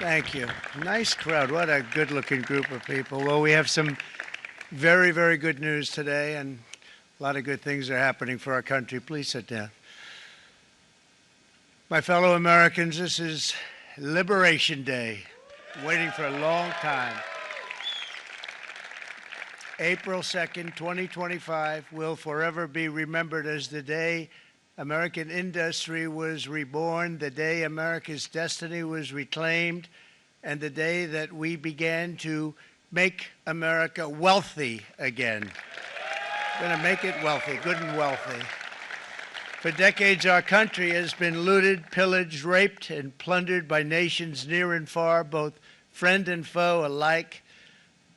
Thank you. Nice crowd. What a good-looking group of people. Well, we have some very, very good news today, and a lot of good things are happening for our country. Please sit down. My fellow Americans, this is Liberation Day. Waiting for a long time. April 2nd, 2025 will forever be remembered as the day American industry was reborn, the day America's destiny was reclaimed, and the day that we began to make America wealthy again. We're going to make it wealthy, good and wealthy. For decades, our country has been looted, pillaged, raped, and plundered by nations near and far, both friend and foe alike.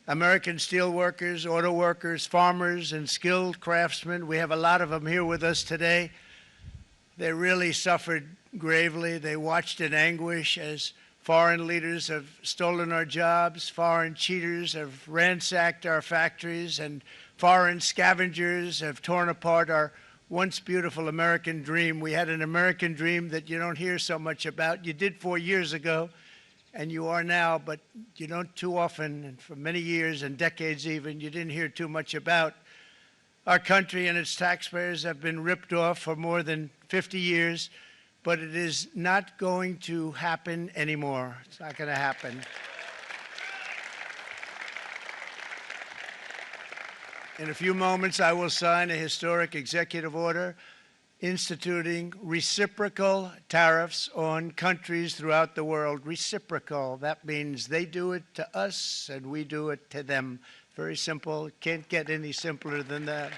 American steelworkers, auto workers, farmers, and skilled craftsmen, we have a lot of them here with us today. They really suffered gravely. They watched in anguish as foreign leaders have stolen our jobs, foreign cheaters have ransacked our factories, and foreign scavengers have torn apart our once beautiful American dream. We had an American dream that you don't hear so much about. You did 4 years ago, and you are now, but you don't too often, and for many years and decades even, you didn't hear too much about. Our country and its taxpayers have been ripped off for more than 50 years, but it is not going to happen anymore. It's not going to happen. In a few moments, I will sign a historic executive order instituting reciprocal tariffs on countries throughout the world. Reciprocal, that means they do it to us and we do it to them. Very simple. Can't get any simpler than that.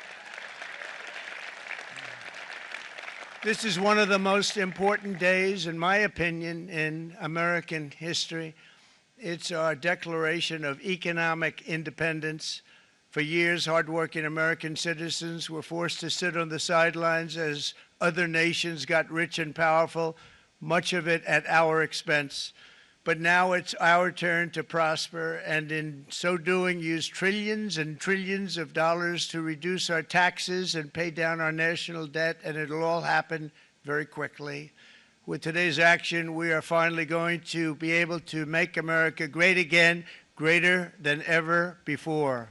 This is one of the most important days, in my opinion, in American history. It's our declaration of economic independence. For years, hardworking American citizens were forced to sit on the sidelines as other nations got rich and powerful, much of it at our expense. But now it's our turn to prosper, and in so doing, use trillions and trillions of dollars to reduce our taxes and pay down our national debt, and it'll all happen very quickly. With today's action, we are finally going to be able to make America great again, greater than ever before.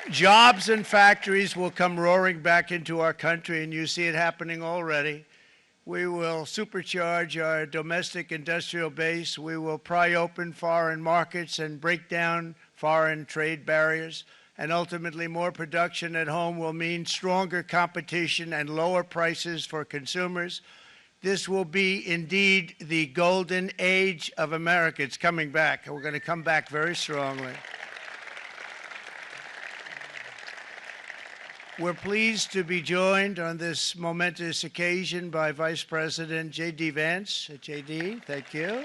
Jobs and factories will come roaring back into our country, and you see it happening already. We will supercharge our domestic industrial base. We will pry open foreign markets and break down foreign trade barriers. And ultimately, more production at home will mean stronger competition and lower prices for consumers. This will be indeed the golden age of America. It's coming back, and we're going to come back very strongly. We're pleased to be joined on this momentous occasion by Vice President J.D. Vance. J.D., thank you.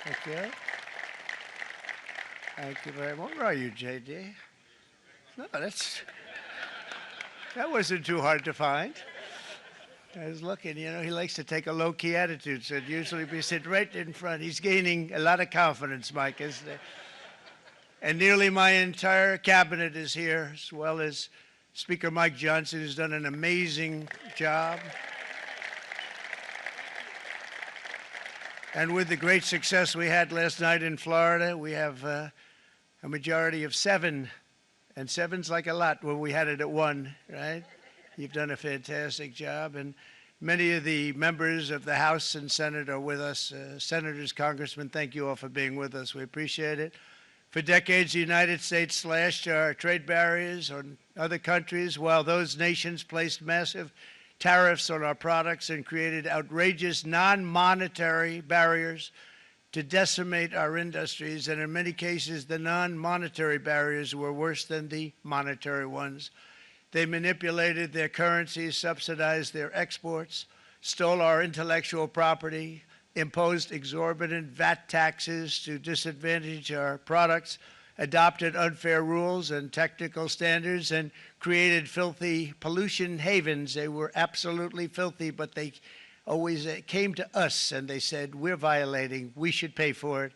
Thank you. Thank you very much. Where are you, J.D.? No, that wasn't too hard to find. I was looking, you know, he likes to take a low-key attitude, so usually we sit right in front. He's gaining a lot of confidence, Mike, isn't he? And nearly my entire cabinet is here, as well as Speaker Mike Johnson, who's done an amazing job. And with the great success we had last night in Florida, we have a majority of 7, and 7's like a lot when we had it at 1, right? You've done a fantastic job, and many of the members of the House and Senate are with us. Senators, Congressmen, thank you all for being with us. We appreciate it. For decades, the United States slashed our trade barriers on other countries, while those nations placed massive tariffs on our products and created outrageous non-monetary barriers to decimate our industries. And in many cases, the non-monetary barriers were worse than the monetary ones. They manipulated their currencies, subsidized their exports, stole our intellectual property, imposed exorbitant VAT taxes to disadvantage our products, adopted unfair rules and technical standards, and created filthy pollution havens. They were absolutely filthy, but they always came to us and they said, we're violating, we should pay for it.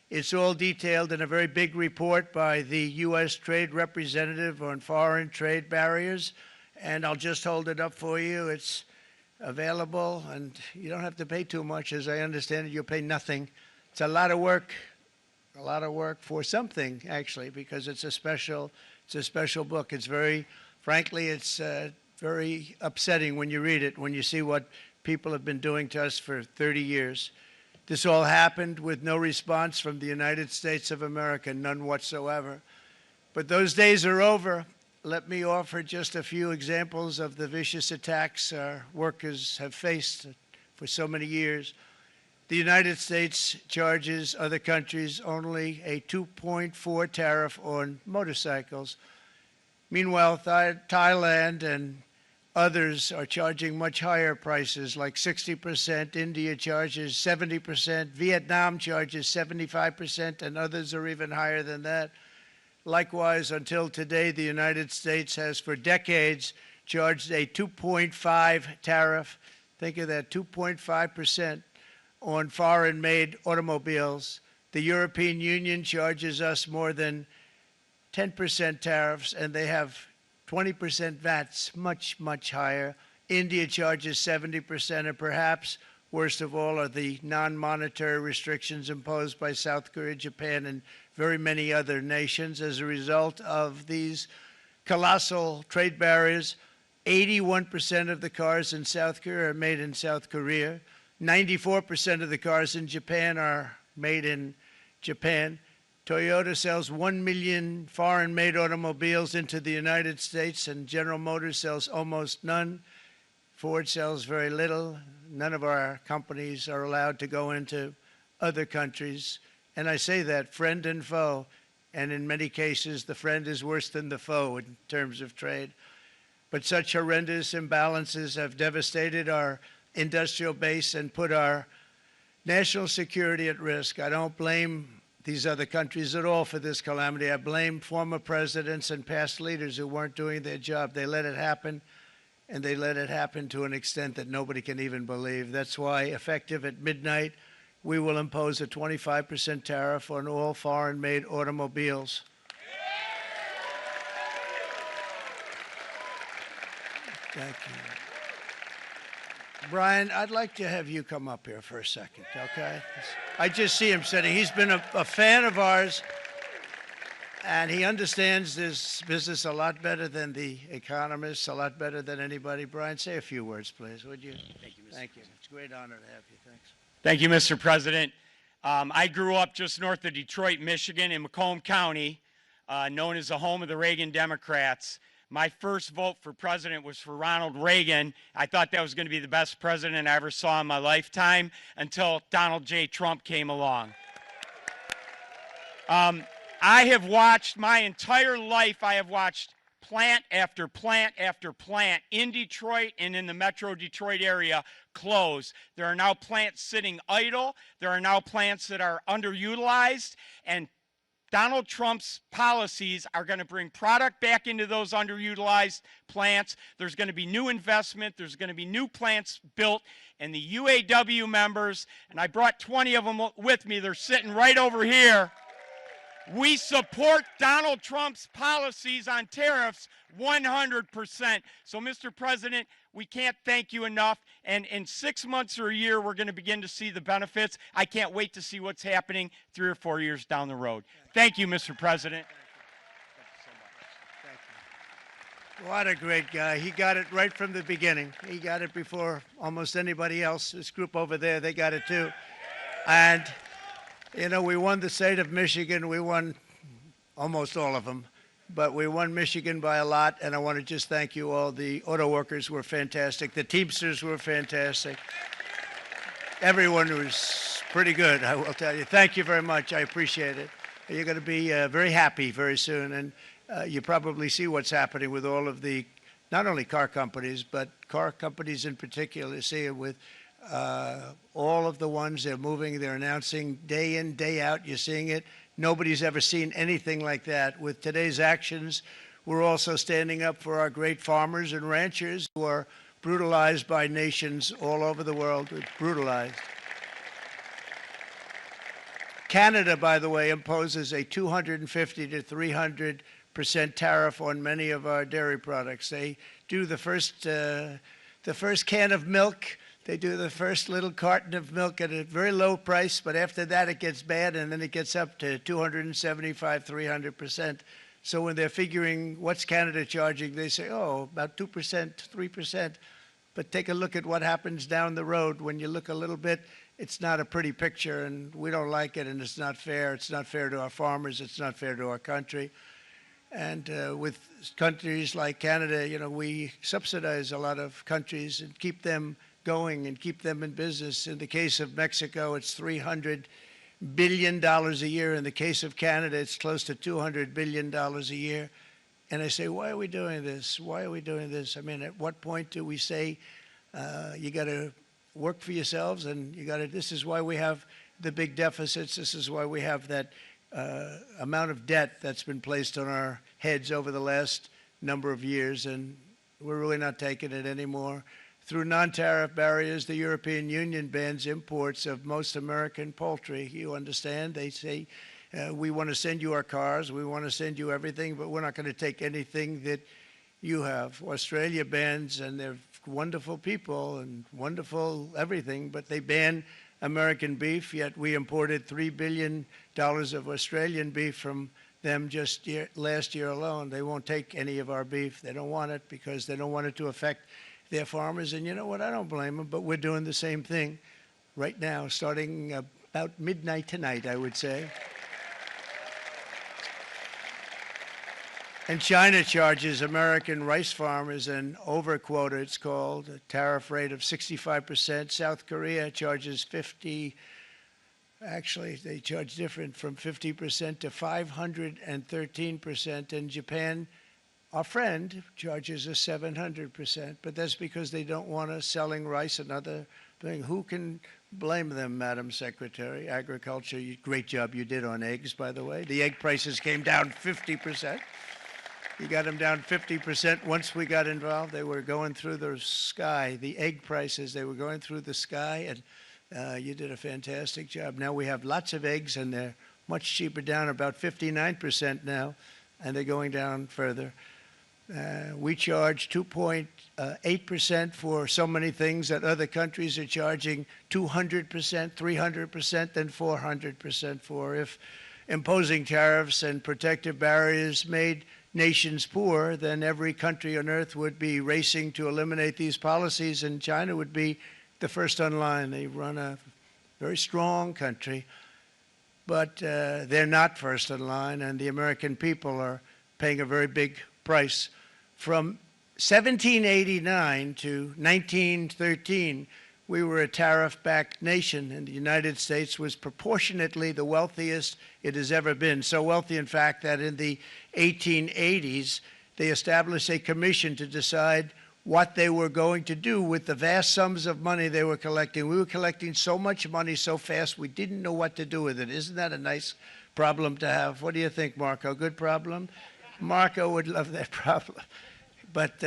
It's all detailed in a very big report by the U.S. Trade Representative on Foreign Trade Barriers, and I'll just hold it up for you. It's available, and you don't have to pay too much. As I understand it, you'll pay nothing. It's a lot of work for something, actually, because it's a special book. It's very, frankly, it's very upsetting when you read it, when you see what people have been doing to us for 30 years. This all happened with no response from the United States of America, none whatsoever. But those days are over. Let me offer just a few examples of the vicious attacks our workers have faced for so many years. The United States charges other countries only a 2.4 tariff on motorcycles. Meanwhile, Thailand and others are charging much higher prices, like 60%. India charges 70%. Vietnam charges 75%, and others are even higher than that. Likewise, until today, the United States has for decades charged a 2.5 tariff. Think of that, 2.5% on foreign-made automobiles. The European Union charges us more than 10% tariffs, and they have 20% VATs, much, much higher. India charges 70%, and perhaps worst of all are the non-monetary restrictions imposed by South Korea, Japan, and very many other nations. As a result of these colossal trade barriers, 81% of the cars in South Korea are made in South Korea. 94% of the cars in Japan are made in Japan. Toyota sells 1 million foreign-made automobiles into the United States, and General Motors sells almost none. Ford sells very little. None of our companies are allowed to go into other countries. And I say that, friend and foe, and in many cases, the friend is worse than the foe in terms of trade. But such horrendous imbalances have devastated our industrial base and put our national security at risk. I don't blame these other countries at all for this calamity. I blame former presidents and past leaders who weren't doing their job. They let it happen, and they let it happen to an extent that nobody can even believe. That's why, effective at midnight, we will impose a 25% tariff on all foreign-made automobiles. Thank you. Brian, I'd like to have you come up here for a second, okay? I just see him sitting. He's been a fan of ours, and he understands this business a lot better than the economists, a lot better than anybody. Brian, say a few words, please, would you? Thank you, Mr. Thank you. President. It's a great honor to have you. Thanks. Thank you, Mr. President. I grew up just north of Detroit, Michigan, in Macomb County, known as the home of the Reagan Democrats. My first vote for president was for Ronald Reagan. I thought that was going to be the best president I ever saw in my lifetime until Donald J. Trump came along. I have watched my entire life, I have watched plant after plant after plant in Detroit and in the metro Detroit area close. There are now plants sitting idle. There are now plants that are underutilized, and Donald Trump's policies are going to bring product back into those underutilized plants. There's going to be new investment. There's going to be new plants built. And the UAW members, and I brought 20 of them with me, they're sitting right over here. We support Donald Trump's policies on tariffs 100%. So, Mr. President, we can't thank you enough. And in 6 months or a year, we're going to begin to see the benefits. I can't wait to see what's happening 3 or 4 years down the road. Thank you, Mr. President. Thank you. What a great guy. He got it right from the beginning. He got it before almost anybody else. This group over there, they got it too. And you know, we won the state of Michigan. We won almost all of them, but we won Michigan by a lot, and I want to just thank you all. The auto workers were fantastic. The Teamsters were fantastic. Everyone was pretty good, I will tell you. Thank you very much. I appreciate it. You're going to be very happy very soon, and you probably see what's happening with all of the, not only car companies, but car companies in particular. You see it with all of the ones they're moving, they're announcing day in, day out. You're seeing it. Nobody's ever seen anything like that. With today's actions, we're also standing up for our great farmers and ranchers who are brutalized by nations all over the world. Brutalized. Canada, by the way, imposes a 250 to 300% tariff on many of our dairy products. They do the first the first can of milk. They do the first little carton of milk at a very low price, but after that it gets bad, and then it gets up to 275, 300%. So when they're figuring what's Canada charging, they say, oh, about 2%, 3%. But take a look at what happens down the road. When you look a little bit, it's not a pretty picture, and we don't like it, and it's not fair. It's not fair to our farmers. It's not fair to our country. And with countries like Canada, you know, we subsidize a lot of countries and keep them going and keep them in business. In the case of Mexico, it's $300 billion a year. In the case of Canada, it's close to $200 billion a year. And I say, why are we doing this? Why are we doing this? I mean, at what point do we say, you got to work for yourselves, and you got to, this is why we have the big deficits. This is why we have that amount of debt that's been placed on our heads over the last number of years, and we're really not taking it anymore. Through non-tariff barriers, the European Union bans imports of most American poultry. You understand? They say, we want to send you our cars, we want to send you everything, but we're not going to take anything that you have. Australia bans, and they're wonderful people and wonderful everything, but they ban American beef, yet we imported $3 billion of Australian beef from them just last year alone. They won't take any of our beef. They don't want it because they don't want it to affect their farmers. And you know what? I don't blame them, but we're doing the same thing right now, starting about midnight tonight, I would say. And China charges American rice farmers an overquota, it's called, a tariff rate of 65%. South Korea charges 50, actually they charge different, from 50% to 513%. And Japan, our friend, charges us 700%. But that's because they don't want us selling rice and other things. Who can blame them, Madam Secretary? Agriculture, great job you did on eggs, by the way. The egg prices came down 50%. You got them down 50%. Once we got involved, they were going through the sky. The egg prices, they were going through the sky, and you did a fantastic job. Now we have lots of eggs, and they're much cheaper, down about 59% now, and they're going down further. We charge 2.8% for so many things that other countries are charging 200%, 300%, and 400% for. If imposing tariffs and protective barriers made nations poor, then every country on earth would be racing to eliminate these policies, and China would be the first on line. They run a very strong country, but they're not first in line, and the American people are paying a very big price. From 1789 to 1913, we were a tariff-backed nation, and the United States was proportionately the wealthiest it has ever been. So wealthy, in fact, that in the 1880s, they established a commission to decide what they were going to do with the vast sums of money they were collecting. We were collecting so much money so fast, we didn't know what to do with it. Isn't that a nice problem to have? What do you think, Marco? Good problem? Marco would love that problem. But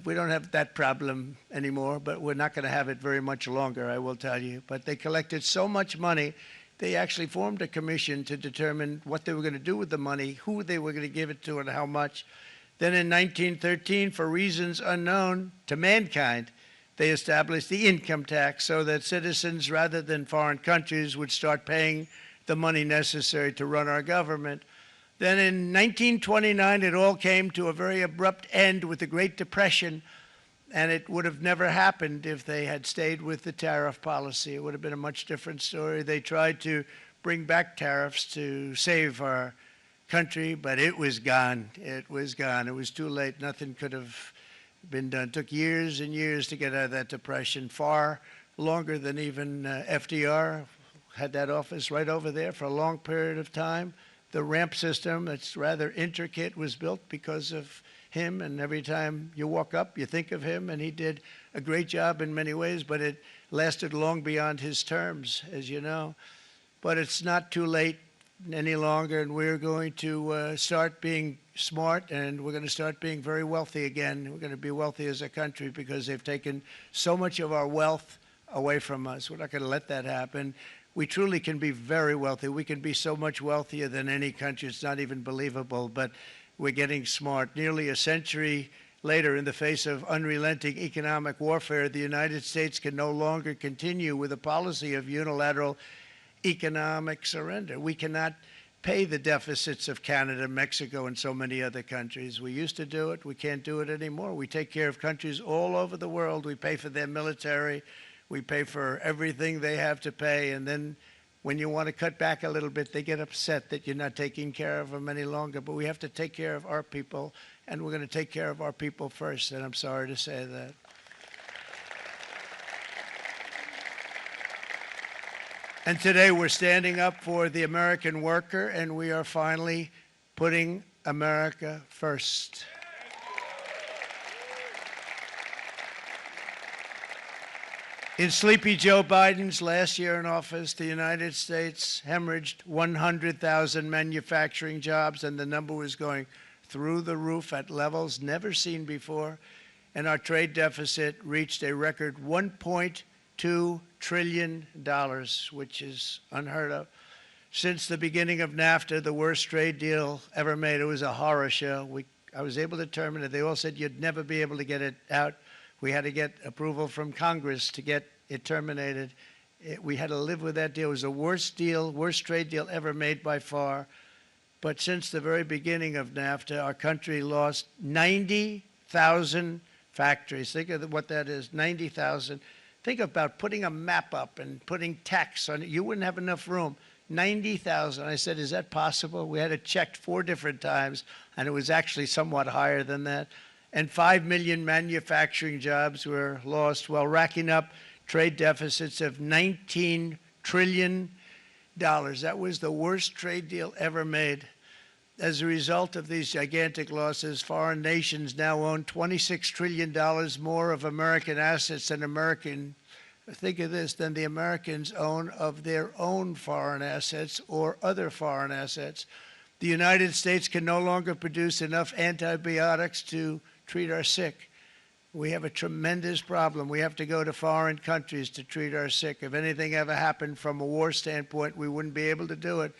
we don't have that problem anymore, but we're not going to have it very much longer, I will tell you. But they collected so much money, they actually formed a commission to determine what they were going to do with the money, who they were going to give it to, and how much. Then in 1913, for reasons unknown to mankind, they established the income tax so that citizens, rather than foreign countries, would start paying the money necessary to run our government. Then in 1929, it all came to a very abrupt end with the Great Depression, and it would have never happened if they had stayed with the tariff policy. It would have been a much different story. They tried to bring back tariffs to save our country, but it was gone. It was gone. It was too late. Nothing could have been done. It took years and years to get out of that depression, far longer than even FDR had that office right over there for a long period of time. The ramp system, that's rather intricate, was built because of him, and every time you walk up, you think of him, and he did a great job in many ways, but it lasted long beyond his terms, as you know. But it's not too late any longer, and we're going to start being smart, and we're going to start being very wealthy again. We're going to be wealthy as a country because they've taken so much of our wealth away from us. We're not going to let that happen. We truly can be very wealthy. We can be so much wealthier than any country. It's not even believable, but we're getting smart. Nearly a century later, in the face of unrelenting economic warfare, the United States can no longer continue with a policy of unilateral economic surrender. We cannot pay the deficits of Canada, Mexico, and so many other countries. We used to do it. We can't do it anymore. We take care of countries all over the world. We pay for their military. We pay for everything they have to pay. And then when you want to cut back a little bit, they get upset that you're not taking care of them any longer. But we have to take care of our people, and we're going to take care of our people first. And I'm sorry to say that. And today we're standing up for the American worker, and we are finally putting America first. In Sleepy Joe Biden's last year in office, the United States hemorrhaged 100,000 manufacturing jobs, and the number was going through the roof at levels never seen before. And our trade deficit reached a record $1.2 trillion, which is unheard of. Since the beginning of NAFTA, the worst trade deal ever made, it was a horror show. I was able to terminate it. They all said you'd never be able to get it out. We had to get approval from Congress to get it terminated. We had to live with that deal. It was the worst trade deal ever made by far. But since the very beginning of NAFTA, our country lost 90,000 factories. Think of what that is, 90,000. Think about putting a map up and putting text on it. You wouldn't have enough room. 90,000. I said, is that possible? We had it checked 4 different times, and it was actually somewhat higher than that. And 5 million manufacturing jobs were lost while racking up trade deficits of $19 trillion. That was the worst trade deal ever made. As a result of these gigantic losses, foreign nations now own $26 trillion more of American assets than think of this, than the Americans own of their own foreign assets or other foreign assets. The United States can no longer produce enough antibiotics to treat our sick. We have a tremendous problem. We have to go to foreign countries to treat our sick. If anything ever happened from a war standpoint, we wouldn't be able to do it.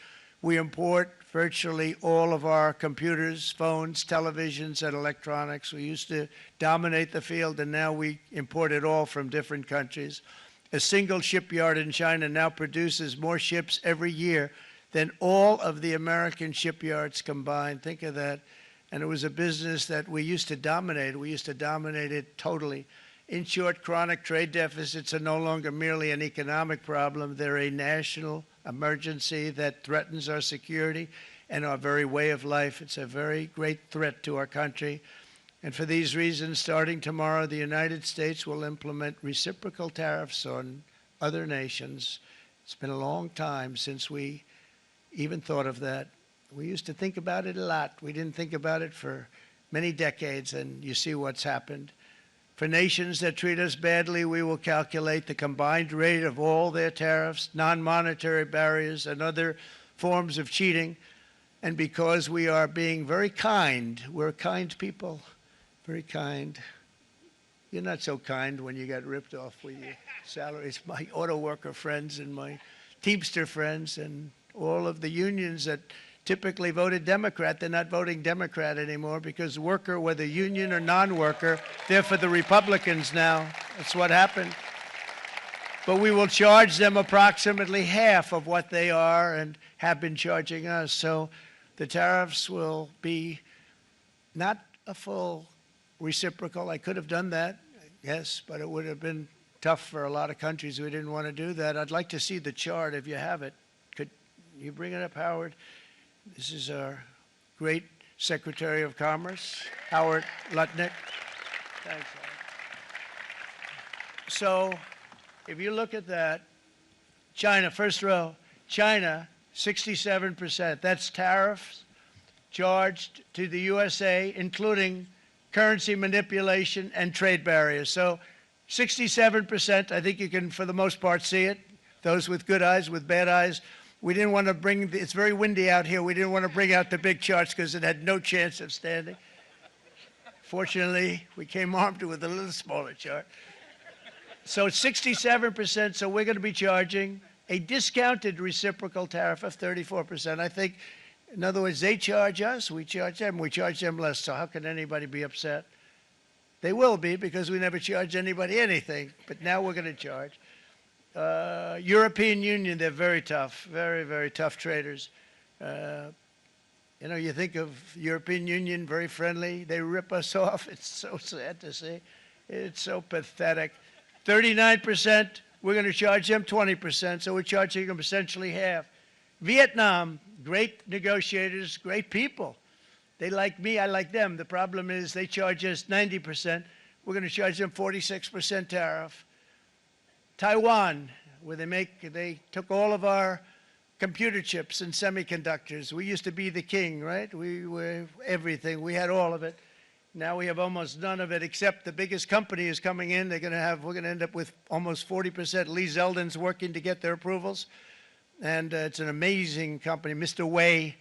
We import virtually all of our computers, phones, televisions, and electronics. We used to dominate the field, and now we import it all from different countries. A single shipyard in China now produces more ships every year than all of the American shipyards combined. Think of that. And it was a business that we used to dominate. We used to dominate it totally. In short, chronic trade deficits are no longer merely an economic problem. They're a national emergency that threatens our security and our very way of life. It's a very great threat to our country. And for these reasons, starting tomorrow, the United States will implement reciprocal tariffs on other nations. It's been a long time since we even thought of that. We used to think about it a lot. We didn't think about it for many decades, and you see what's happened. For nations that treat us badly, we will calculate the combined rate of all their tariffs, non-monetary barriers, and other forms of cheating. And because we are being very kind, we're kind people, very kind. You're not so kind when you got ripped off with your salaries. My auto worker friends and my Teamster friends and all of the unions that typically voted Democrat, they're not voting Democrat anymore because worker, whether union or non-worker, they're for the Republicans now. That's what happened. But we will charge them approximately half of what they are and have been charging us. So the tariffs will be not a full reciprocal. I could have done that, yes, but it would have been tough for a lot of countries who didn't want to do that. I'd like to see the chart if you have it. Could you bring it up, Howard? This is our great Secretary of Commerce, Howard Lutnick. Thanks, Howard. So if you look at that, China, first row, China, 67%. That's tariffs charged to the USA, including currency manipulation and trade barriers. So 67%, I think you can, for the most part, see it. Those with good eyes, with bad eyes. We didn't want to bring, it's very windy out here. We didn't want to bring out the big charts because it had no chance of standing. Fortunately, we came armed with a little smaller chart. So it's 67%, so we're going to be charging a discounted reciprocal tariff of 34%. I think, in other words, they charge us, we charge them less, so how can anybody be upset? They will be because we never charge anybody anything, but now we're going to charge. European Union, they're very tough, very, very tough traders. You know, you think of European Union, very friendly. They rip us off. It's so sad to see. It's so pathetic. 39%, we're going to charge them 20%, so we're charging them essentially half. Vietnam, great negotiators, great people. They like me, I like them. The problem is they charge us 90%. We're going to charge them 46% tariff. Taiwan, where they took all of our computer chips and semiconductors. We used to be the king, right? We were everything. We had all of it. Now we have almost none of it, except the biggest company is coming in. We're going to end up with almost 40%. Lee Zeldin's working to get their approvals. And it's an amazing company. Mr. Wei,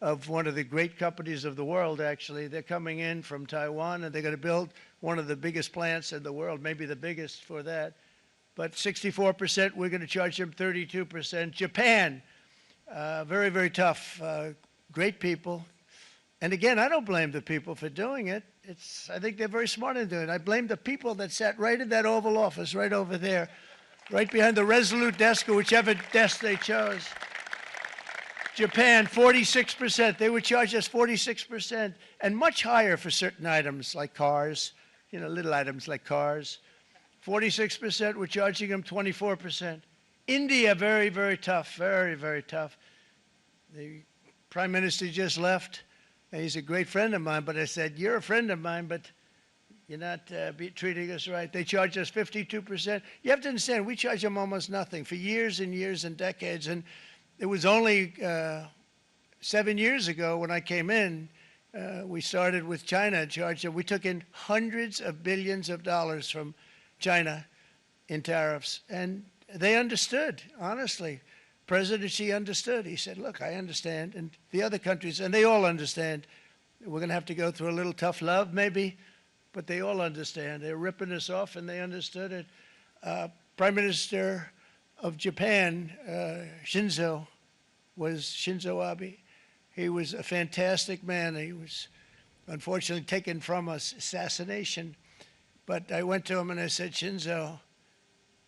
of one of the great companies of the world, actually. They're coming in from Taiwan, and they're going to build one of the biggest plants in the world, maybe the biggest for that. But 64%, we're going to charge them 32%. Japan, very, very tough, great people. And again, I don't blame the people for doing it. I think they're very smart in doing it. I blame the people that sat right in that Oval Office, right over there, right behind the Resolute desk or whichever desk they chose. Japan, 46%. They would charge us 46%, and much higher for certain items like cars, you know, little items like cars. 46%, we're charging them 24%. India, very, very tough, very, very tough. The Prime Minister just left. He's a great friend of mine, but I said, you're a friend of mine, but you're not treating us right. They charge us 52%. You have to understand, we charge them almost nothing for years and years and decades. And it was only 7 years ago when I came in, we started with China and charged them. We took in hundreds of billions of dollars from China in tariffs. And they understood, honestly. President Xi understood. He said, look, I understand. And the other countries, and they all understand. We're going to have to go through a little tough love, maybe, but they all understand. They're ripping us off, and they understood it. Prime Minister of Japan, Shinzo Abe. He was a fantastic man. He was unfortunately taken from us, assassination. But I went to him and I said, Shinzo,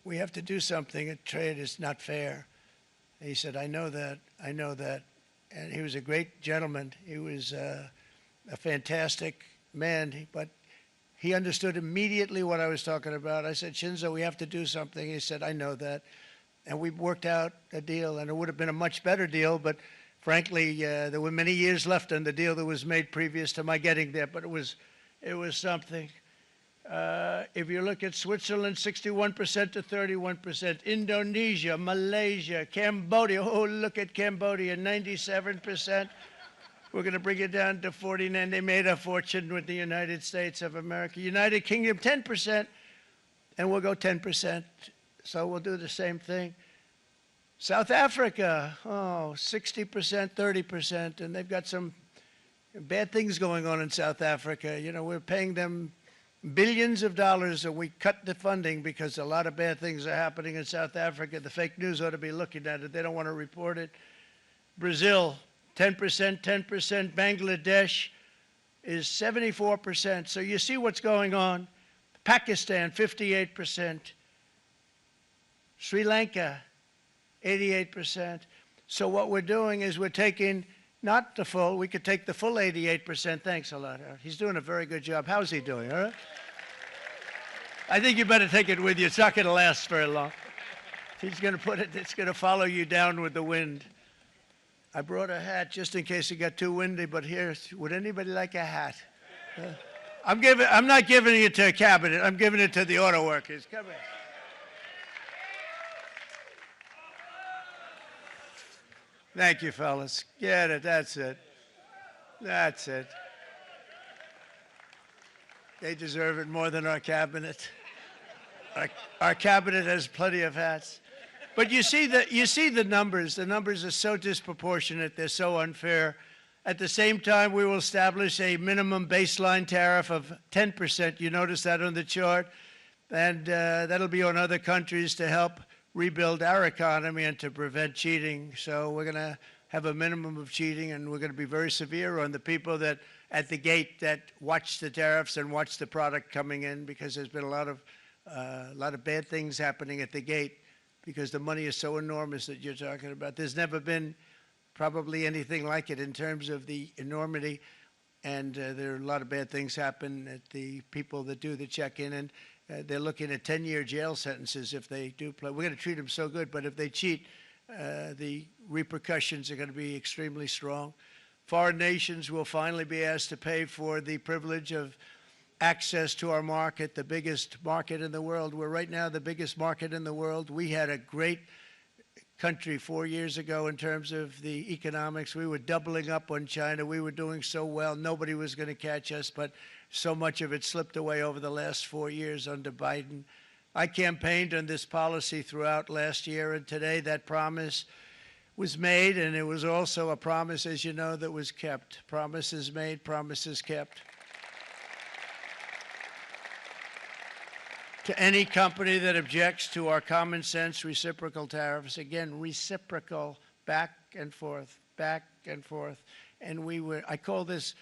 we have to do something. Trade is not fair. He said, I know that, I know that. And he was a great gentleman. He was a fantastic man, but he understood immediately what I was talking about. I said, Shinzo, we have to do something. He said, I know that. And we worked out a deal, and it would have been a much better deal, but frankly, there were many years left on the deal that was made previous to my getting there, but it was something. If you look at Switzerland, 61% to 31%. Indonesia, Malaysia, Cambodia. Oh, look at Cambodia, 97%. We're going to bring it down to 49. They made a fortune with the United States of America. United Kingdom, 10%, and we'll go 10%. So we'll do the same thing. South Africa, 60%, 30%, and they've got some bad things going on in South Africa. You know, we're paying them billions of dollars, and we cut the funding because a lot of bad things are happening in South Africa. The fake news ought to be looking at it. They don't want to report it. Brazil, 10%, 10%. Bangladesh is 74%. So you see what's going on. Pakistan, 58%. Sri Lanka, 88%. So what we're doing is we're taking not the full, we could take the full 88%. Thanks a lot, Art. He's doing a very good job. How's he doing, all right? I think you better take it with you. It's not going to last very long. He's going to put it, it's going to follow you down with the wind. I brought a hat just in case it got too windy, but here, would anybody like a hat? I'm not giving it to a cabinet. I'm giving it to the auto workers. Come here. Thank you, fellas. Get it. That's it. That's it. They deserve it more than our cabinet. Our cabinet has plenty of hats. But you see the numbers. The numbers are so disproportionate. They're so unfair. At the same time, we will establish a minimum baseline tariff of 10%. You notice that on the chart. And that'll be on other countries to help rebuild our economy and to prevent cheating. So we're going to have a minimum of cheating, and we're going to be very severe on the people that at the gate that watch the tariffs and watch the product coming in, because there's been a lot of bad things happening at the gate because the money is so enormous that you're talking about. There's never been probably anything like it in terms of the enormity, and there are a lot of bad things happen at the people that do the check-in, and they're looking at 10-year jail sentences if they do play. We're going to treat them so good, but if they cheat, the repercussions are going to be extremely strong. Foreign nations will finally be asked to pay for the privilege of access to our market, the biggest market in the world. We're right now the biggest market in the world. We had a great country 4 years ago in terms of the economics. We were doubling up on China. We were doing so well. Nobody was going to catch us, but so much of it slipped away over the last 4 years under Biden. I campaigned on this policy throughout last year, and today that promise was made, and it was also a promise, as you know, that was kept. Promises made, promises kept. To any company that objects to our common sense reciprocal tariffs, again, reciprocal, back and forth, back and forth. And I call this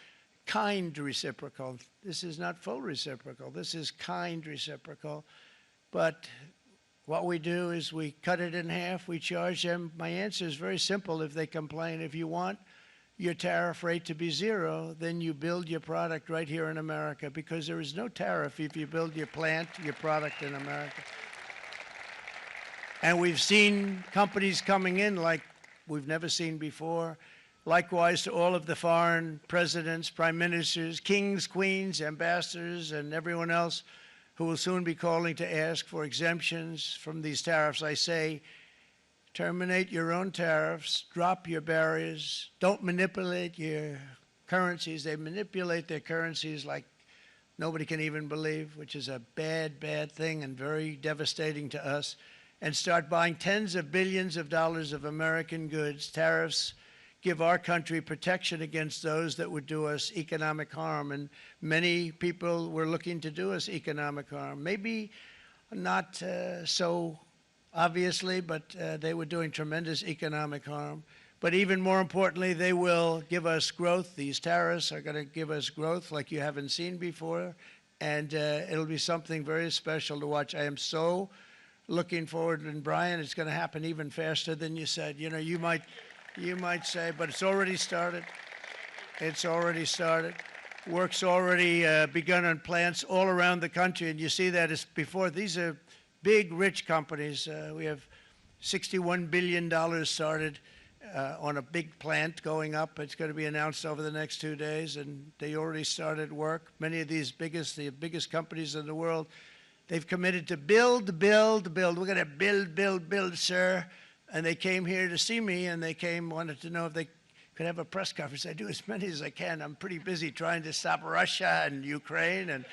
kind reciprocal. This is not full reciprocal. This is kind reciprocal. But what we do is we cut it in half. We charge them. My answer is very simple if they complain. If you want your tariff rate to be zero, then you build your product right here in America, because there is no tariff if you build your plant, your product in America. And we've seen companies coming in like we've never seen before. Likewise to all of the foreign presidents, prime ministers, kings, queens, ambassadors, and everyone else who will soon be calling to ask for exemptions from these tariffs. I say, terminate your own tariffs, drop your barriers, don't manipulate your currencies. They manipulate their currencies like nobody can even believe, which is a bad, bad thing and very devastating to us. And start buying tens of billions of dollars of American goods. Tariffs give our country protection against those that would do us economic harm. And many people were looking to do us economic harm. Maybe not so obviously, but they were doing tremendous economic harm. But even more importantly, they will give us growth. These tariffs are going to give us growth like you haven't seen before, and it'll be something very special to watch. I am so looking forward, and Brian, it's going to happen even faster than you said. You know, you might say, but it's already started. It's already started. Work's already begun on plants all around the country, and you see that as before. These are big, rich companies. We have $61 billion started on a big plant going up. It's going to be announced over the next 2 days, and they already started work. Many of these the biggest companies in the world, they've committed to build, build, build. We're going to build, build, build, sir. And they came here to see me, and they wanted to know if they could have a press conference. I do as many as I can. I'm pretty busy trying to stop Russia and Ukraine and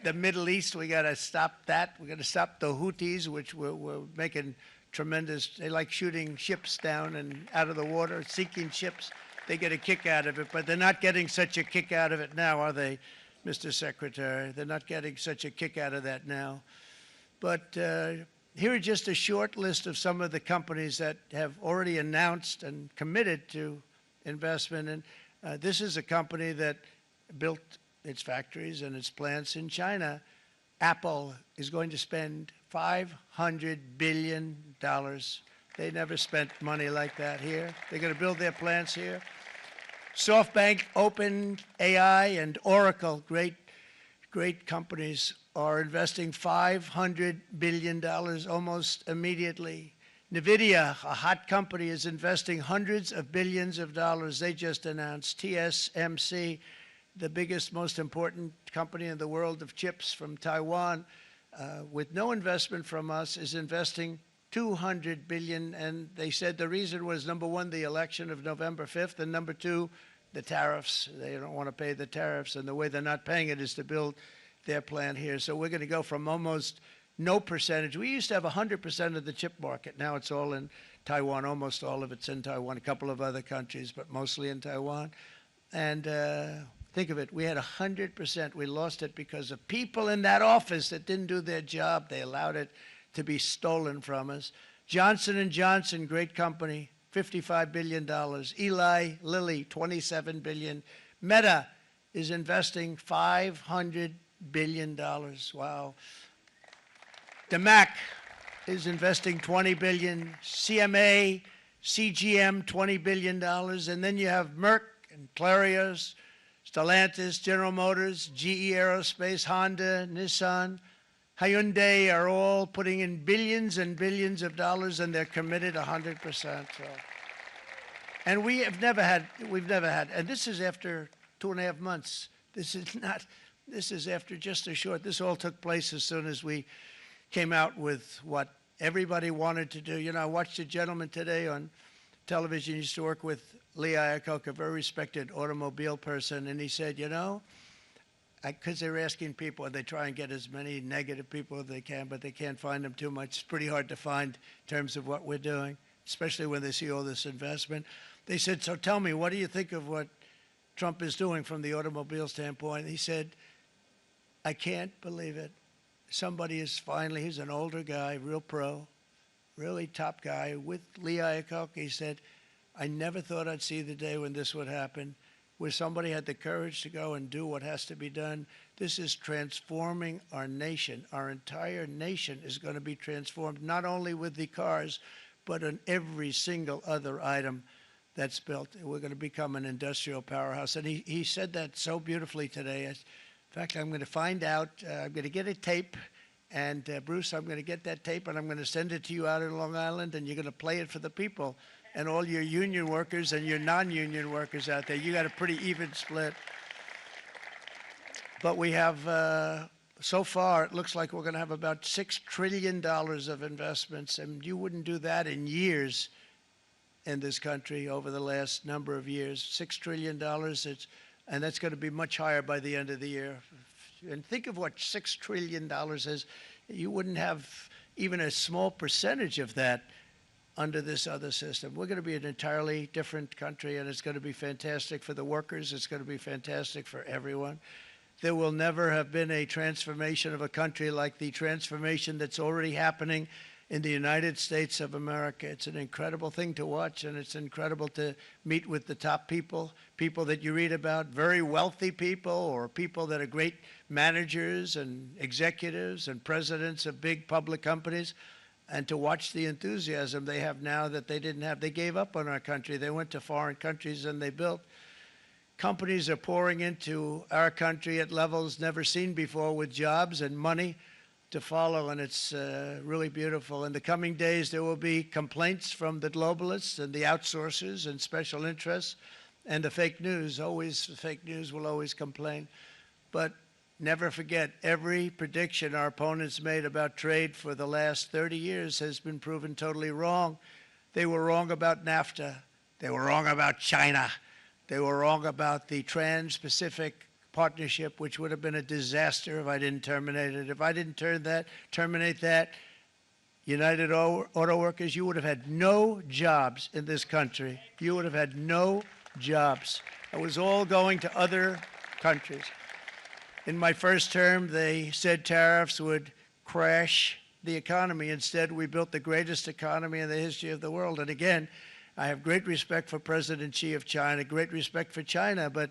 the Middle East. We got to stop that. We got to stop the Houthis, which we're making tremendous. They like shooting ships down and out of the water, sinking ships. They get a kick out of it, but they're not getting such a kick out of it now, are they, Mr. Secretary? They're not getting such a kick out of that now. But here are just a short list of some of the companies that have already announced and committed to investment. And this is a company that built its factories and its plants in China. Apple is going to spend $500 billion. They never spent money like that here. They're going to build their plants here. SoftBank, OpenAI, and Oracle, great companies, are investing $500 billion almost immediately. NVIDIA, a hot company, is investing hundreds of billions of dollars. They just announced. TSMC, the biggest, most important company in the world of chips from Taiwan, with no investment from us, is investing $200 billion. And they said the reason was, number one, the election of November 5th, and number two, the tariffs. They don't want to pay the tariffs, and the way they're not paying it is to build their plant here. So we're going to go from almost no percentage. We used to have 100% of the chip market. Now it's all in Taiwan. Almost all of it's in Taiwan, a couple of other countries, but mostly in Taiwan. And think of it, we had 100%. We lost it because of people in that office that didn't do their job. They allowed it to be stolen from us. Johnson & Johnson, great company, $55 billion. Eli Lilly, $27 billion. Meta, is investing $500 billion. Wow. The MAC is investing $20 billion. CMA, CGM, $20 billion. And then you have Merck and Clarios, Stellantis, General Motors, GE Aerospace, Honda, Nissan, Hyundai are all putting in billions and billions of dollars, and they're committed 100%. So. And we've never had, and this is after 2.5 months. This is after just a short, this all took place as soon as we came out with what everybody wanted to do. You know, I watched a gentleman today on television, used to work with Lee Iacocca, a very respected automobile person, and he said, you know, because they were asking people, and they try and get as many negative people as they can, but they can't find them too much. It's pretty hard to find in terms of what we're doing, especially when they see all this investment. They said, so tell me, what do you think of what Trump is doing from the automobile standpoint? He said, I can't believe it. Somebody is finally, he's an older guy, real pro, really top guy, with Lee Iacocca. He said, I never thought I'd see the day when this would happen, where somebody had the courage to go and do what has to be done. This is transforming our nation. Our entire nation is going to be transformed, not only with the cars, but on every single other item that's built. We're going to become an industrial powerhouse. And he said that so beautifully today. In fact, I'm going to find out, I'm going to get a tape, and Bruce, I'm going to get that tape, and I'm going to send it to you out in Long Island, and you're going to play it for the people. And all your union workers and your non-union workers out there, you got a pretty even split. But we have, so far, it looks like we're going to have about $6 trillion of investments, and you wouldn't do that in years in this country over the last number of years. $6 trillion, and that's going to be much higher by the end of the year. And think of what $6 trillion is. You wouldn't have even a small percentage of that under this other system. We're going to be an entirely different country, and it's going to be fantastic for the workers. It's going to be fantastic for everyone. There will never have been a transformation of a country like the transformation that's already happening in the United States of America. It's an incredible thing to watch, and it's incredible to meet with the top people, people that you read about, very wealthy people, or people that are great managers and executives and presidents of big public companies, and to watch the enthusiasm they have now that they didn't have. They gave up on our country. They went to foreign countries and they built. Companies are pouring into our country at levels never seen before, with jobs and money to follow, and it's really beautiful. In the coming days, there will be complaints from the globalists and the outsourcers and special interests and the fake news. Always, the fake news will always complain. But never forget, every prediction our opponents made about trade for the last 30 years has been proven totally wrong. They were wrong about NAFTA. They were wrong about China. They were wrong about the Trans-Pacific Partnership, which would have been a disaster if I didn't terminate it. If I didn't terminate that, United Auto Workers, you would have had no jobs in this country. You would have had no jobs. It was all going to other countries. In my first term, they said tariffs would crash the economy. Instead, we built the greatest economy in the history of the world. And again, I have great respect for President Xi of China, great respect for China, but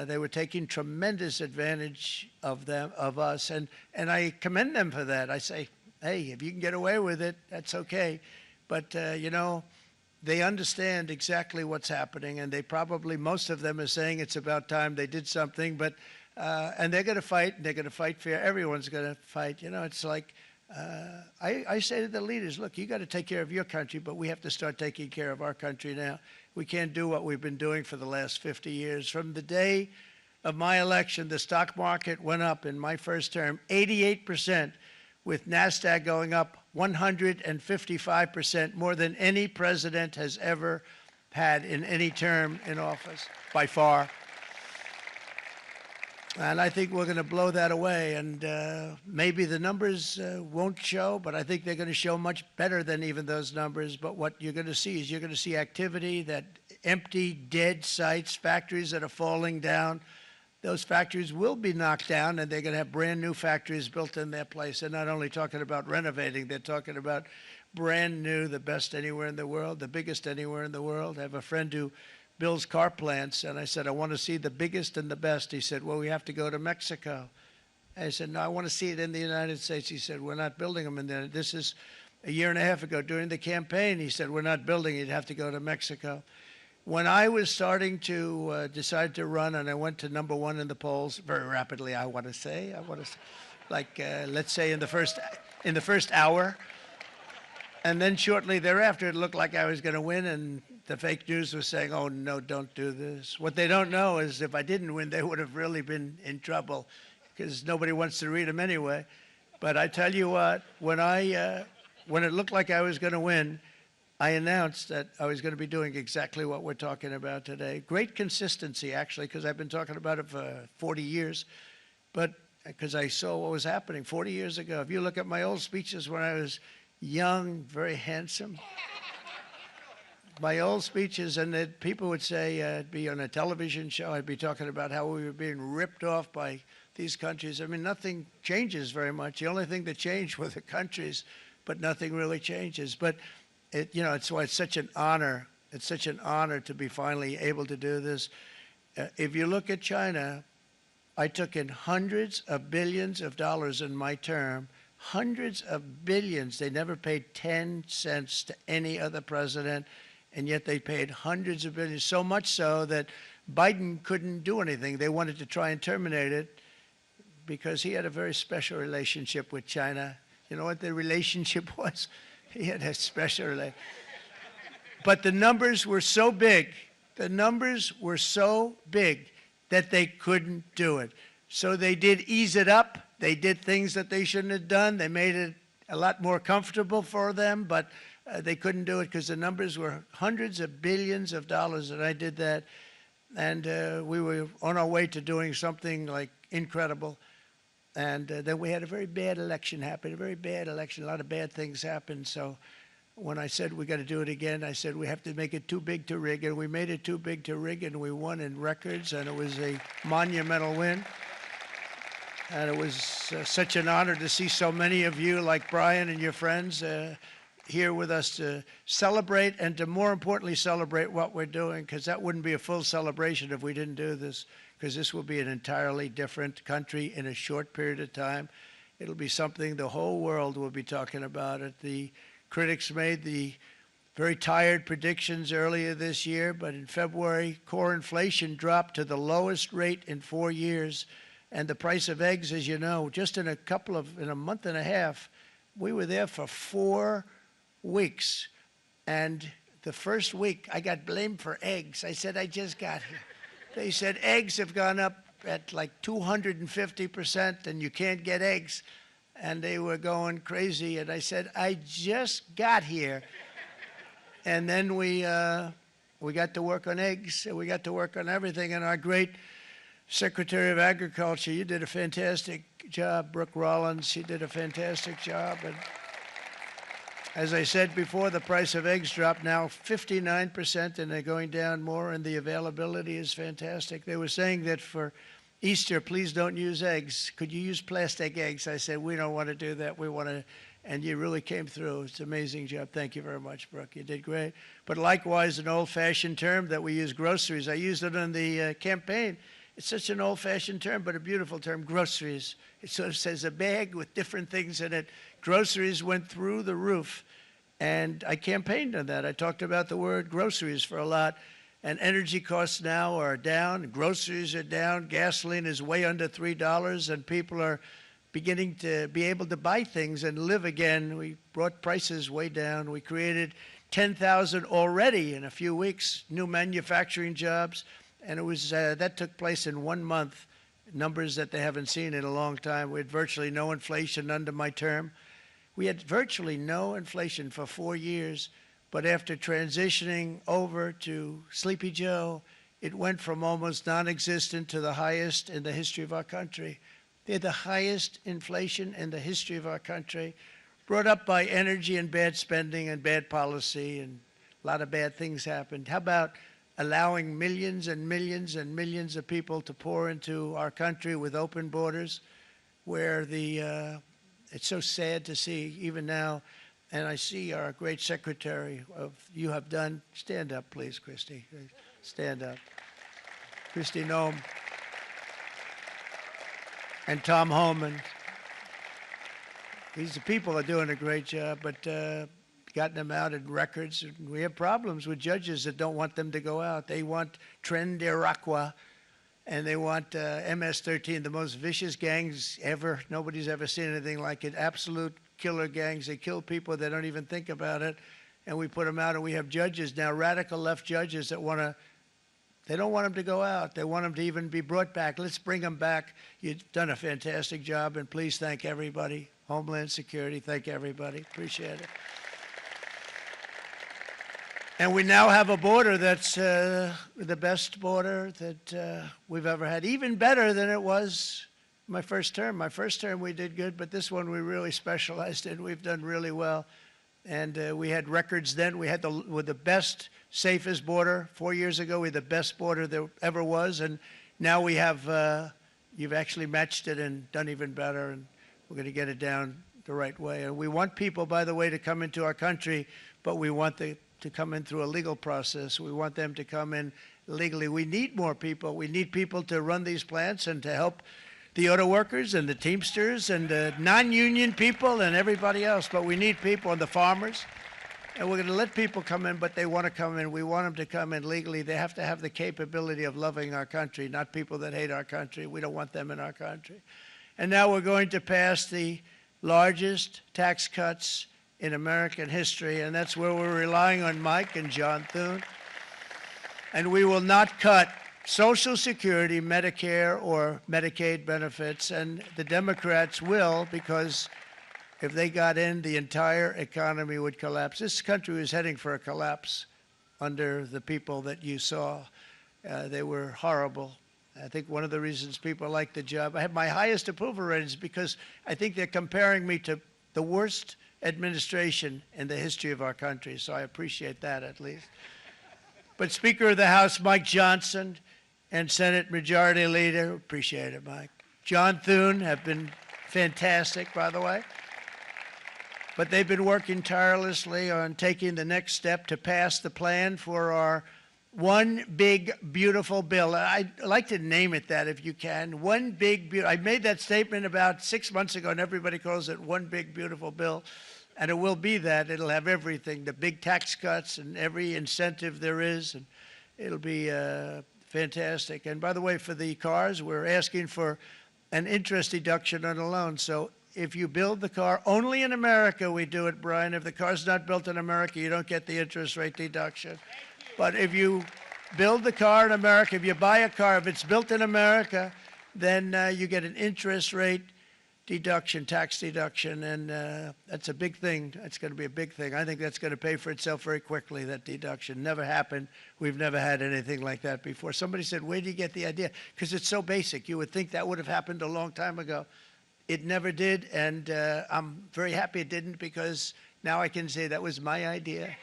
they were taking tremendous advantage of us, and I commend them for that. I say, hey, if you can get away with it, that's okay. But, you know, they understand exactly what's happening, and they probably, most of them are saying it's about time they did something, but and they're going to fight, and they're going to fight fair. Everyone's going to fight. You know, it's like, I say to the leaders, look, you got to take care of your country, but we have to start taking care of our country now. We can't do what we've been doing for the last 50 years. From the day of my election, the stock market went up in my first term 88%, with NASDAQ going up 155%, more than any president has ever had in any term in office, by far. And I think we're going to blow that away. And maybe the numbers won't show, but I think they're going to show much better than even those numbers. But what you're going to see is you're going to see activity, that empty, dead sites, factories that are falling down. Those factories will be knocked down, and they're going to have brand new factories built in their place. They're not only talking about renovating, they're talking about brand new, the best anywhere in the world, the biggest anywhere in the world. I have a friend who builds car plants. And I said, I want to see the biggest and the best. He said, well, we have to go to Mexico. I said, no, I want to see it in the United States. He said, we're not building them in there. This is a year and a half ago during the campaign. He said, we're not building it. You'd have to go to Mexico. When I was starting to decide to run, and I went to #1 in the polls very rapidly, I want to say, like let's say in the first hour, and then shortly thereafter, it looked like I was going to win, and the fake news was saying, "Oh no, don't do this." What they don't know is if I didn't win, they would have really been in trouble, because nobody wants to read them anyway. But I tell you what, when it looked like I was going to win, I announced that I was going to be doing exactly what we're talking about today. Great consistency, actually, because I've been talking about it for 40 years, but because I saw what was happening 40 years ago. If you look at my old speeches when I was young, very handsome, my old speeches, and that people would say I'd be on a television show, I'd be talking about how we were being ripped off by these countries. I mean, nothing changes very much. The only thing that changed were the countries, but nothing really changes. But it's why it's such an honor. It's such an honor to be finally able to do this. If you look at China, I took in hundreds of billions of dollars in my term, hundreds of billions. They never paid 10 cents to any other president, and yet they paid hundreds of billions, so much so that Biden couldn't do anything. They wanted to try and terminate it because he had a very special relationship with China. You know what the relationship was? He had a special relationship. But the numbers were so big, that they couldn't do it. So they did ease it up. They did things that they shouldn't have done. They made it a lot more comfortable for them, but they couldn't do it because the numbers were hundreds of billions of dollars, and I did that. And we were on our way to doing something like incredible. And then we had a very bad election happen, a very bad election. A lot of bad things happened. So when I said we got to do it again, I said we have to make it too big to rig. And we made it too big to rig, and we won in records, and it was a monumental win. And it was such an honor to see so many of you, like Brian and your friends, here with us to celebrate, and to more importantly celebrate what we're doing, because that wouldn't be a full celebration if we didn't do this, because this will be an entirely different country in a short period of time. It'll be something the whole world will be talking about it. The critics made the very tired predictions earlier this year, but in February, core inflation dropped to the lowest rate in 4 years, and the price of eggs, as you know, just in a month and a half, we were there for 4 weeks, and the first week I got blamed for eggs. I said, I just got here. They said eggs have gone up at like 250%, and you can't get eggs, and they were going crazy. And I said, I just got here. And then we got to work on eggs, and we got to work on everything. And our great Secretary of Agriculture, you did a fantastic job, Brooke Rollins. She did a fantastic job. And as I said before, the price of eggs dropped now 59%, and they're going down more, and the availability is fantastic. They were saying that for Easter, please don't use eggs. Could you use plastic eggs? I said, we don't want to do that. We want to, and you really came through. It's an amazing job. Thank you very much, Brooke. You did great. But likewise, an old-fashioned term that we use, groceries. I used it in the campaign. It's such an old-fashioned term, but a beautiful term, groceries. It sort of says a bag with different things in it. Groceries went through the roof, and I campaigned on that. I talked about the word groceries for a lot, and energy costs now are down, groceries are down, gasoline is way under $3, and people are beginning to be able to buy things and live again. We brought prices way down. We created 10,000 already in a few weeks, new manufacturing jobs. And it was that took place in 1 month, numbers that they haven't seen in a long time. We had virtually no inflation under my term. We had virtually no inflation for 4 years, but after transitioning over to Sleepy Joe, it went from almost non-existent to the highest in the history of our country. They had the highest inflation in the history of our country, brought up by energy and bad spending and bad policy, and a lot of bad things happened. How about allowing millions and millions and millions of people to pour into our country with open borders, where it's so sad to see even now, and I see our great secretary you have done, stand up please, Christy. Stand up. Christy Nome and Tom Holman. These people are doing a great job, but gotten them out in records. We have problems with judges that don't want them to go out. They want Tren de Aragua, and they want MS-13, the most vicious gangs ever. Nobody's ever seen anything like it. Absolute killer gangs. They kill people. They don't even think about it. And we put them out, and we have judges now, radical left judges that want to, they don't want them to go out. They want them to even be brought back. Let's bring them back. You've done a fantastic job, and please thank everybody. Homeland Security, thank everybody. Appreciate it. And we now have a border that's the best border that we've ever had, even better than it was my first term. My first term we did good, but this one we really specialized in. We've done really well. And we had records then. We had the best, safest border. 4 years ago, we had the best border there ever was. And now we have, you've actually matched it and done even better. And we're going to get it down the right way. And we want people, by the way, to come into our country, but we want them to come in through a legal process. We want them to come in legally. We need more people. We need people to run these plants and to help the auto workers and the Teamsters and the non-union people and everybody else. But we need people and the farmers. And we're going to let people come in, but they want to come in. We want them to come in legally. They have to have the capability of loving our country, not people that hate our country. We don't want them in our country. And now we're going to pass the largest tax cuts in American history, and that's where we're relying on Mike and John Thune. And we will not cut Social Security, Medicare, or Medicaid benefits, and the Democrats will, because if they got in, the entire economy would collapse. This country was heading for a collapse under the people that you saw. They were horrible. I think one of the reasons people like the job, I have my highest approval ratings because I think they're comparing me to the worst administration in the history of our country, so I appreciate that at least. But Speaker of the House Mike Johnson and Senate Majority Leader, appreciate it, Mike. John Thune have been fantastic, by the way. But they've been working tirelessly on taking the next step to pass the plan for our one big, beautiful bill. I'd like to name it that if you can. One big, beautiful. I made that statement about 6 months ago, and everybody calls it one big, beautiful bill. And it will be that. It'll have everything, the big tax cuts and every incentive there is. And it'll be fantastic. And by the way, for the cars, we're asking for an interest deduction on a loan. So if you build the car, only in America we do it, Brian. If the car's not built in America, you don't get the interest rate deduction. But if you build the car in America, if you buy a car, if it's built in America, then you get an interest rate deduction, tax deduction, and that's a big thing. That's going to be a big thing. I think that's going to pay for itself very quickly, that deduction. Never happened. We've never had anything like that before. Somebody said, where do you get the idea? Because it's so basic. You would think that would have happened a long time ago. It never did, and I'm very happy it didn't because now I can say that was my idea.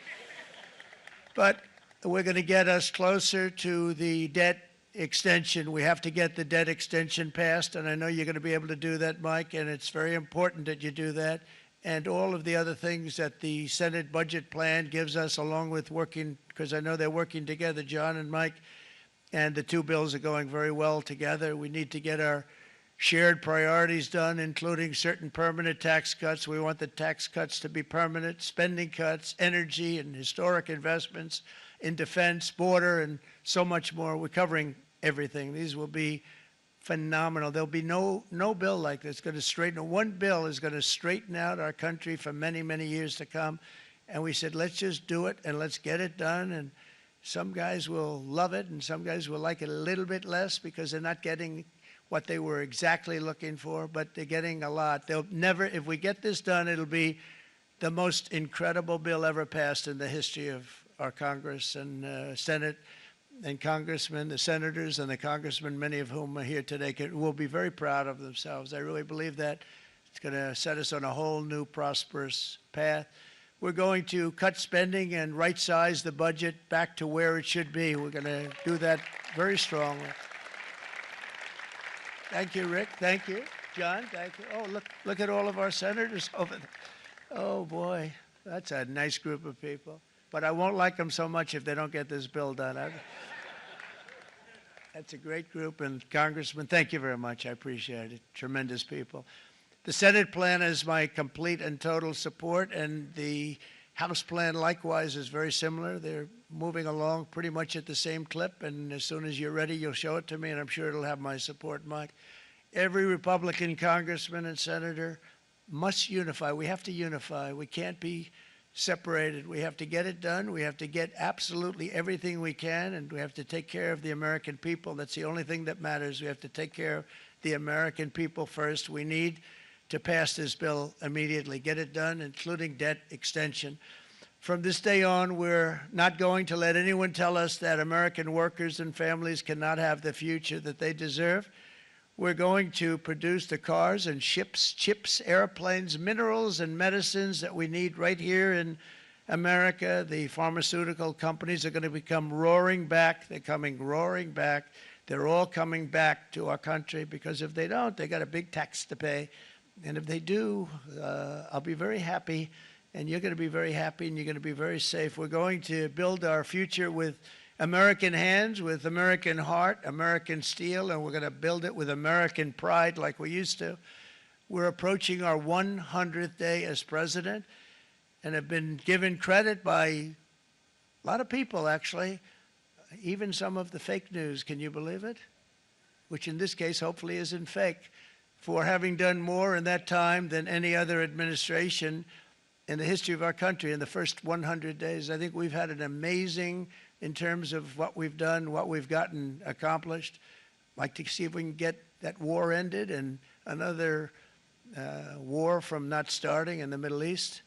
But we're going to get us closer to the debt extension. We have to get the debt extension passed, and I know you're going to be able to do that, Mike, and it's very important that you do that. And all of the other things that the Senate budget plan gives us, along with working, because I know they're working together, John and Mike, and the two bills are going very well together. We need to get our shared priorities done, including certain permanent tax cuts. We want the tax cuts to be permanent, spending cuts, energy and historic investments in defense, border, and so much more. We're covering everything. These will be phenomenal. There'll be no bill like this going to straighten. One bill is going to straighten out our country for many, many years to come. And we said, let's just do it and let's get it done. And some guys will love it and some guys will like it a little bit less because they're not getting what they were exactly looking for, but they're getting a lot. They'll never, if we get this done, it'll be the most incredible bill ever passed in the history of our Congress and Senate and congressmen, the senators and the congressmen, many of whom are here today, will be very proud of themselves. I really believe that. It's going to set us on a whole new prosperous path. We're going to cut spending and right-size the budget back to where it should be. We're going to do that very strongly. Thank you, Rick. Thank you. John, thank you. Oh, look at all of our senators over there. Oh, boy. That's a nice group of people. But I won't like them so much if they don't get this bill done. That's a great group. And Congressman, thank you very much. I appreciate it. Tremendous people. The Senate plan has my complete and total support, and the House plan likewise is very similar. They're moving along pretty much at the same clip, and as soon as you're ready, you'll show it to me, and I'm sure it'll have my support, Mike. Every Republican congressman and senator must unify. We have to unify. We can't be separated. We have to get it done. We have to get absolutely everything we can, and we have to take care of the American people. That's the only thing that matters. We have to take care of the American people first. We need to pass this bill immediately, get it done, including debt extension. From this day on, we're not going to let anyone tell us that American workers and families cannot have the future that they deserve. We're going to produce the cars and ships, chips, airplanes, minerals, and medicines that we need right here in America. The pharmaceutical companies are going to become roaring back. They're coming roaring back. They're all coming back to our country, because if they don't, they got a big tax to pay. And if they do, I'll be very happy, and you're going to be very happy, and you're going to be very safe. We're going to build our future with American hands, with American heart, American steel, and we're going to build it with American pride like we used to. We're approaching our 100th day as president, and have been given credit by a lot of people, actually, even some of the fake news. Can you believe it? Which in this case hopefully isn't fake, for having done more in that time than any other administration in the history of our country in the first 100 days. I think we've had an amazing, in terms of what we've done, what we've gotten accomplished. I'd like to see if we can get that war ended and another war from not starting in the Middle East.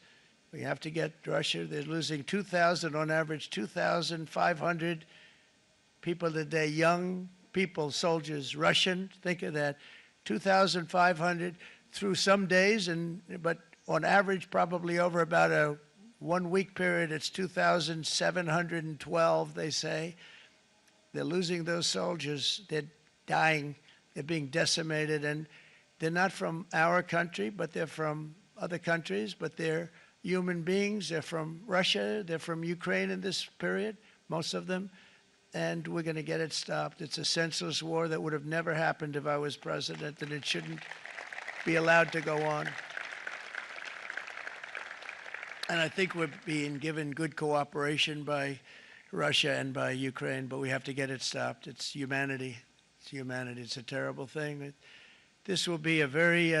We have to get Russia. They're losing 2,000 on average, 2,500 people a day, young people, soldiers, Russian. Think of that. 2,500 through some days, but on average, probably over about a 1 week period, it's 2,712, they say. They're losing those soldiers. They're dying. They're being decimated. And they're not from our country, but they're from other countries. But they're human beings. They're from Russia. They're from Ukraine in this period, most of them. And we're going to get it stopped. It's a senseless war that would have never happened if I was president, and it shouldn't be allowed to go on. And I think we're being given good cooperation by Russia and by Ukraine, but we have to get it stopped. It's humanity. It's humanity. It's a terrible thing. This will be a very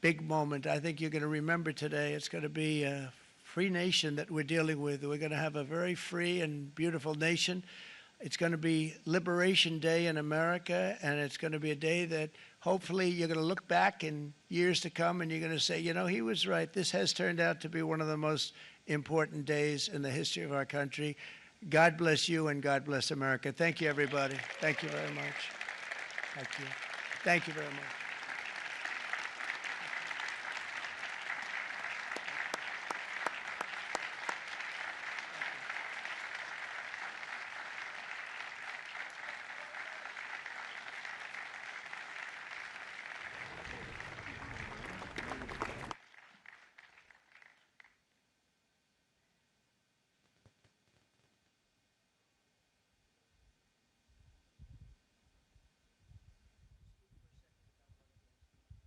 big moment. I think you're going to remember today. It's going to be a free nation that we're dealing with. We're going to have a very free and beautiful nation. It's going to be Liberation Day in America, and it's going to be a day that hopefully you're going to look back in years to come and you're going to say, you know, he was right. This has turned out to be one of the most important days in the history of our country. God bless you, and God bless America. Thank you, everybody. Thank you very much. Thank you. Thank you very much.